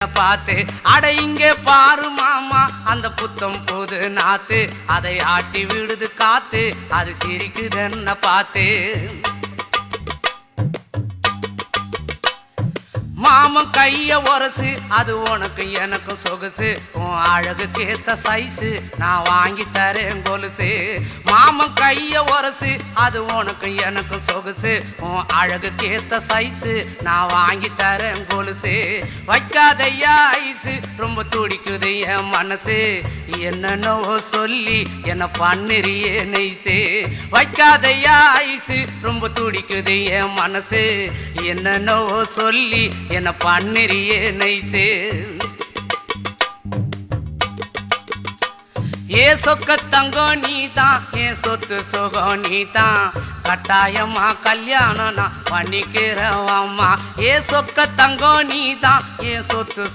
பார்த்து அட இங்கே பாரு மாமா அந்த புத்தம் புது நாத்து அதை ஆட்டி விடுது காத்து அது சிரிக்குதுன்னு பார்த்து மாமன் கைய உரசு அது உனக்கு எனக்கும் சொகுசு உன் அழகுக்கு ஏத்த சைஸு நான் வாங்கி தரேன் கொலுசு மாமன் கைய உரசு அது உனக்கு எனக்கும் சொகுசு உன் அழகுக்கு ஏத்த சைஸு நான் வாங்கி தரேன் கொலுசு வைக்காதையா ஐசு ரொம்ப துடிக்குது என் மனசு என்னன்னோ சொல்லி என்ன பண்ணிரியே நெய்சு வைக்காதையா ஐசு ரொம்ப துடிக்குது என் மனசு என்னன்னோ சொல்லி என்ன பண்ணிரியே நைசே ஏ சொக்க தங்கம் நீதான் என் சொத்து சுகம் நீதான் கட்டாயமா கல்யாணம் நான் பண்ணிக்கிறவம்மா ஏ சொக்க தங்கம் நீதான் என் சொத்து